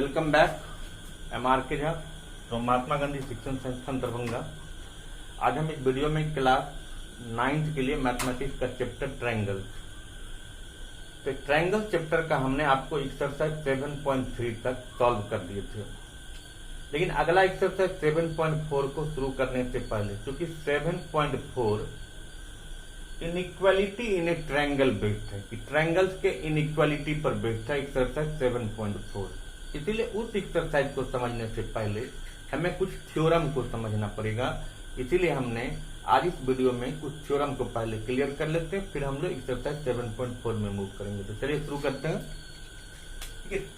Welcome back. M R के Jha from Mahatma Gandhi शिक्षण संस्थान दरभंगा। आज हम इस वीडियो में क्लास 9th के लिए मैथमेटिक्स का चैप्टर ट्रायंगल, तो ट्रायंगल चैप्टर का हमने आपको एक्सरसाइज 7.3 तक सॉल्व कर दिए थे, लेकिन अगला एक्सरसाइज 7.4 को शुरू करने से पहले, क्योंकि 7.4 inequality in a triangle based है कि ट्रायंगल्स के इनइक्वालिटी पर बेस्ड है एक्सरसाइज 7.4। इसीलिए उस एक्सरसाइज को समझने से पहले हमें कुछ थ्योरम को समझना पड़ेगा। इसीलिए हमने आज इस वीडियो में कुछ थ्योरम को पहले क्लियर कर लेते हैं, फिर हम लोग एक्सरसाइज 7.4 में मूव करेंगे। तो चलिए शुरू करते हैं।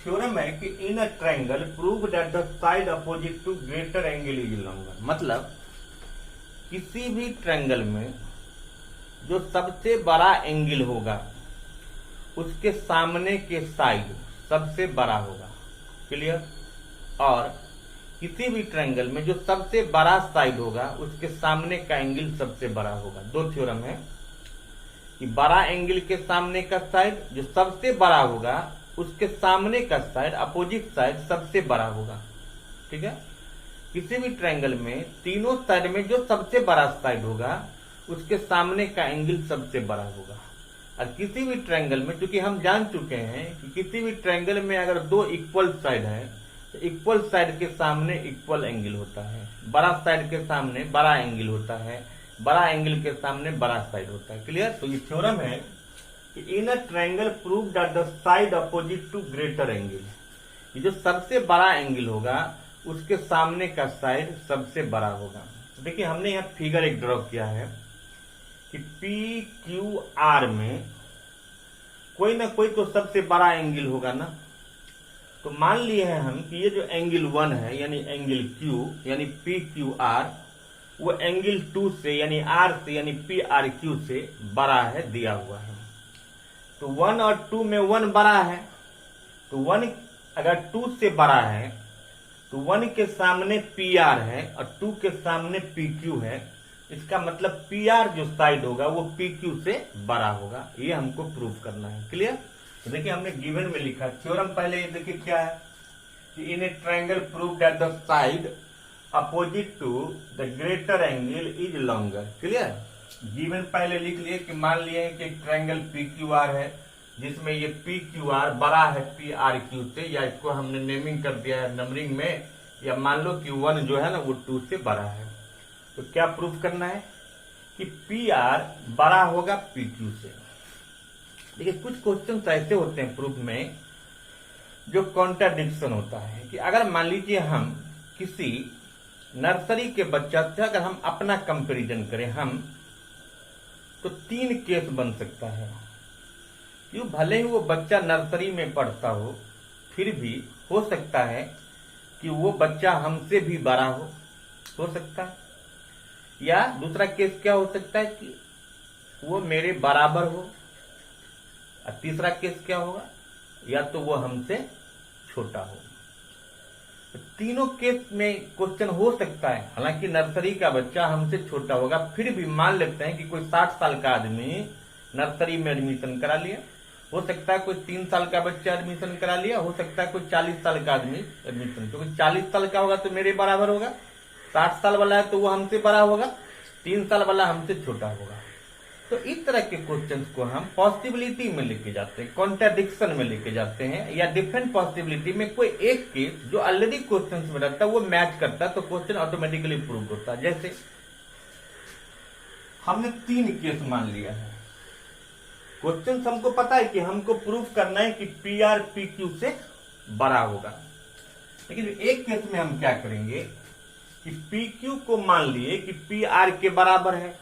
थ्योरम है कि in a triangle prove that the side opposite to greater angle is longer. मतलब किसी भी ट्रायंगल में जो सबसे बड़ा एंगल होगा उसके सामने के साइड सबसे बड़ा होगा। क्लियर? और किसी भी ट्रायंगल में जो सबसे बड़ा साइड होगा उसके सामने का एंगल सबसे बड़ा होगा। दो थ्योरम है कि बड़ा एंगल के सामने का साइड जो सबसे बड़ा होगा उसके सामने का साइड अपोजिट साइड सबसे बड़ा होगा। ठीक है? किसी भी ट्रायंगल में तीनों साइड में जो सबसे बड़ा साइड होगा उसके सामने का एंगल सबसे बड़ा होगा। और किसी भी ट्रायंगल में, क्योंकि हम जान चुके हैं कि किसी भी ट्रायंगल में अगर दो इक्वल साइड है तो इक्वल साइड के सामने इक्वल एंगल होता है, बड़ा साइड के सामने बड़ा एंगल होता है, बड़ा एंगल के सामने बड़ा साइड होता है। क्लियर? तो ये थ्योरम है कि in a triangle prove that the side opposite to greater angle, ये जो सबसे बड़ा एंगल होगा उसके सामने का साइड सबसे बड़ा होगा। देखिए हमने यहाँ फिगर एक ड्रॉ किया है कि पी क्यू आर में कोई ना कोई तो सबसे बड़ा एंगल होगा ना। तो मान लिए हैं हम कि ये जो एंगल 1 है यानी एंगल Q यानी पी क्यू आर, वो एंगल 2 से यानी R से यानी पी आर क्यू से बड़ा है, दिया हुआ है। तो 1 और 2 में 1 बड़ा है, तो 1 अगर 2 से बड़ा है तो 1 के सामने पी आर है और 2 के सामने पी क्यू है। इसका मतलब पी आर जो साइड होगा वो पी क्यू से बड़ा होगा। ये हमको प्रूव करना है। क्लियर? तो देखिए हमने गिवन में लिखा थ्योरम, पहले ये देखिए क्या है कि in a triangle prove that the side opposite to the greater angle is longer. Clear? Given पहले लिख लिए कि मान लिए कि एक ट्रायंगल पी क्यू आर है जिसमें ये पी क्यू आर बड़ा है पी आर क्यू से, या इसको हमने नेमिंग कर दिया है नंबरिंग में, या मान लो कि 1 जो है ना वो 2 से बड़ा है। तो क्या प्रूफ करना है कि पी आर बड़ा होगा पी क्यू से। देखिए कुछ क्वेश्चन ऐसे होते हैं प्रूफ में जो कॉन्ट्राडिक्शन होता है कि अगर मान लीजिए हम किसी नर्सरी के बच्चा से अगर हम अपना कंपैरिजन करें हम, तो 3 केस बन सकता है। क्यों? भले ही वो बच्चा नर्सरी में पढ़ता हो, फिर भी हो सकता है कि वो बच्चा हमसे भी बड़ा हो सकता है। या दूसरा केस क्या हो सकता है कि वो मेरे बराबर हो, और तीसरा केस क्या होगा, या तो वो हमसे छोटा हो। तो तीनों केस में क्वेश्चन हो सकता है। हालांकि नर्सरी का बच्चा हमसे छोटा होगा, फिर भी मान लेते हैं कि कोई 60 साल का आदमी नर्सरी में एडमिशन करा लिया, हो सकता है कोई 3 साल का बच्चा एडमिशन करा लिया, हो सकता है कोई 40 साल का आदमी एडमिशन, क्योंकि 40 साल का होगा तो मेरे बराबर होगा, 60 साल वाला है तो वो हमसे बड़ा होगा, 3 साल वाला हमसे छोटा होगा। तो इस तरह के क्वेश्चंस को हम पॉसिबिलिटी में लेके जाते हैं, कॉन्ट्राडिक्शन में लेके जाते हैं, या डिफरेंट पॉसिबिलिटी में कोई एक केस जो ऑलरेडी क्वेश्चंस में रहता है वो मैच करता है, तो क्वेश्चन ऑटोमेटिकली प्रूव होता है। जैसे हमने 3 केस मान लिया है। क्वेश्चन हमको पता है कि हमको प्रूव करना है कि पी आर पी क्यू से बड़ा होगा, लेकिन एक केस में हम क्या करेंगे कि पी क्यू को मान लिए कि पी आर के बराबर है।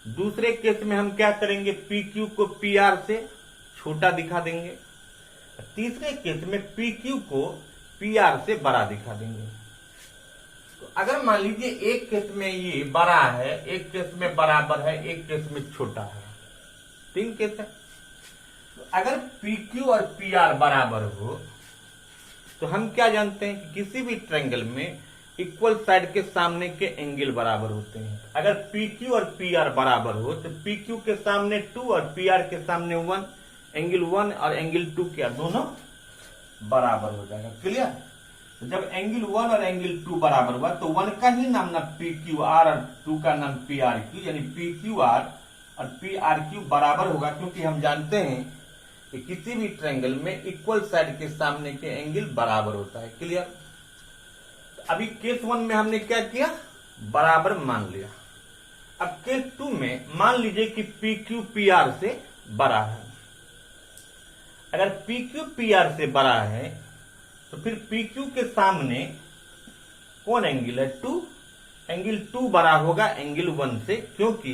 दूसरे केस में हम क्या करेंगे, पी क्यू को पी आर से छोटा दिखा देंगे। तीसरे केस में पी क्यू को पी आर से बड़ा दिखा देंगे। तो अगर मान लीजिए एक केस में ये बड़ा है, एक केस में बराबर है, एक केस में छोटा है, 3 केस है। तो अगर पी क्यू और पी आर बराबर हो तो हम क्या जानते हैं कि किसी भी ट्रायंगल में इक्वल साइड के सामने के एंगल बराबर होते हैं। अगर पी क्यू और पी आर बराबर हो तो पी क्यू के सामने 2 और पी आर के सामने 1, एंगल 1 और एंगल 2 क्या दोनों बराबर हो जाएगा। क्लियर? तो जब एंगल 1 और एंगल 2 बराबर हुआ तो 1 का ही नाम ना PQR और 2 का नाम PRQ, यानी PQR और PRQ बराबर होगा, क्योंकि हम जानते हैं कि किसी भी ट्रायंगल में इक्वल साइड के सामने के एंगल बराबर होता है। क्लियर? तो अभी केस 1 में हमने क्या किया, बराबर मान लिया। अब केस 2 में मान लीजिए कि PQ PR से बड़ा है। अगर PQ PR से बड़ा है तो फिर PQ के सामने कौन एंगल है, 2। एंगल 2 बड़ा होगा एंगल 1 से, क्योंकि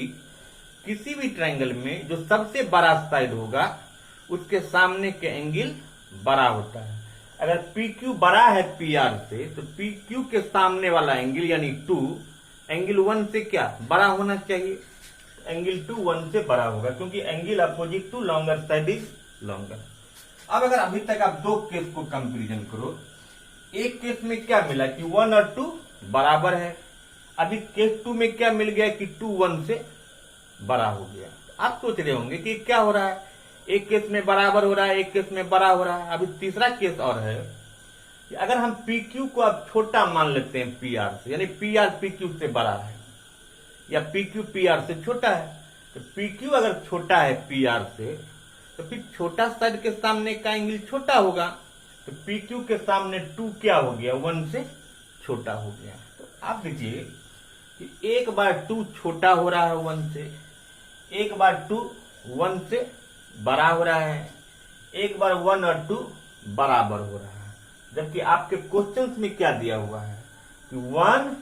किसी भी ट्रायंगल में जो सबसे बड़ा साइड होगा उसके सामने के एंगल बड़ा होता है। अगर PQ बड़ा है PR से तो PQ के सामने वाला एंगल यानी 2 एंगल 1 से क्या बड़ा होना चाहिए, एंगल 2 1 से बड़ा होगा, क्योंकि angle opposite to longer side is longer. अब अगर अभी तक आप दो केस को कंपैरिजन करो, एक केस में क्या मिला कि 1 और 2 बराबर है, अभी केस 2 में क्या मिल गया कि 2 1 से बड़ा हो गया। आप सोच रहे होंगे कि क्या हो रहा है, एक केस में बराबर हो रहा है, एक केस में बड़ा हो रहा है। अभी तीसरा केस और है कि अगर हम PQ को अब छोटा मान लेते हैं PR से, यानी PR PQ से बड़ा है या PQ PR से छोटा है, तो PQ अगर छोटा है PR से तो फिर छोटा साइड के सामने का एंगल छोटा होगा, तो PQ के सामने 2 क्या हो गया, 1 से छोटा हो गया। तो आप देखिए कि एक बार 2 छोटा हो रहा है 1 से, एक बार 2 1 से बड़ा हो रहा है, एक बार 1 और 2 बराबर हो रहा है। जबकि आपके क्वेश्चंस में क्या दिया हुआ है कि 1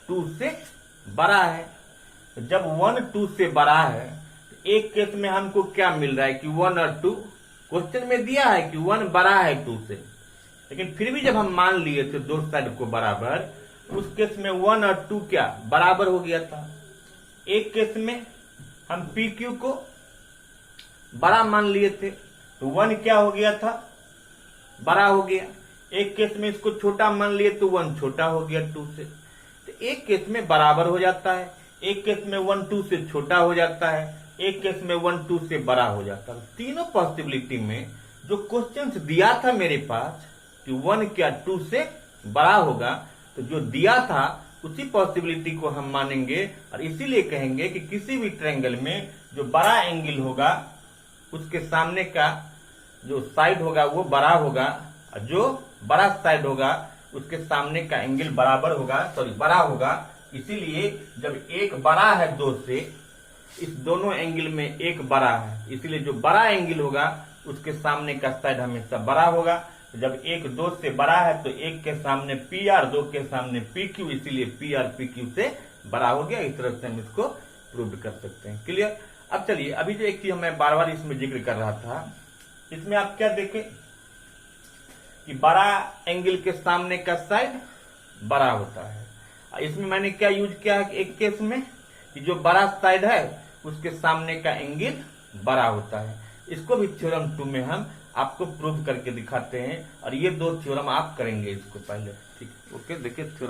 2 से बड़ा है। तो जब 1 2 से बड़ा है तो एक केस में हमको क्या मिल रहा है कि 1 और 2, क्वेश्चन में दिया है कि 1 बड़ा है 2 से, लेकिन फिर भी जब हम मान लिए थे दो साइड को बराबर, उस केस में 1 और 2 क्या बराबर हो गया था। एक केस में हम PQ को बड़ा मान लिए थे तो 1 क्या हो गया था, बड़ा हो गया। एक केस में इसको छोटा मान लिए तो 1 छोटा हो गया 2 से। तो एक केस में बराबर हो जाता है, एक केस में 1 2 से छोटा हो जाता है, एक केस में 1 2 से बड़ा हो जाता है। तीनों पॉसिबिलिटी में जो क्वेश्चंस दिया था मेरे पास कि 1 क्या 2 से बड़ा होगा, तो जो दिया था उसी पॉसिबिलिटी को हम मानेंगे और इसीलिए कहेंगे कि किसी भी ट्रायंगल में जो बड़ा एंगल होगा उसके सामने का जो साइड होगा वो बड़ा होगा, और जो बड़ा साइड होगा उसके सामने का एंगल बराबर होगा, बड़ा होगा। इसीलिए जब एक बड़ा है 2 से, इस दोनों एंगल में एक बड़ा है, इसीलिए जो बड़ा एंगल होगा उसके सामने का साइड हमेशा बड़ा होगा। जब एक 2 से बड़ा है तो एक के सामने PR, 2 के सामने PQ, इसीलिए PR PQ से बड़ा हो गया। इस तरह से हम इसको प्रूव कर सकते हैं। क्लियर? अब चलिए, अभी जो एक चीज मैं बार बार इसमें जिक्र कर रहा था, इसमें आप क्या देखें कि बड़ा एंगल के सामने का साइड बड़ा होता है। इसमें मैंने क्या यूज किया है कि एक केस में कि जो बड़ा साइड है उसके सामने का एंगल बड़ा होता है। इसको भी थ्योरम 2 में हम आपको प्रूव करके दिखाते हैं, और ये दो थ्योरम आप करेंगे इसको पहले। ठीक, ओके, देखिए।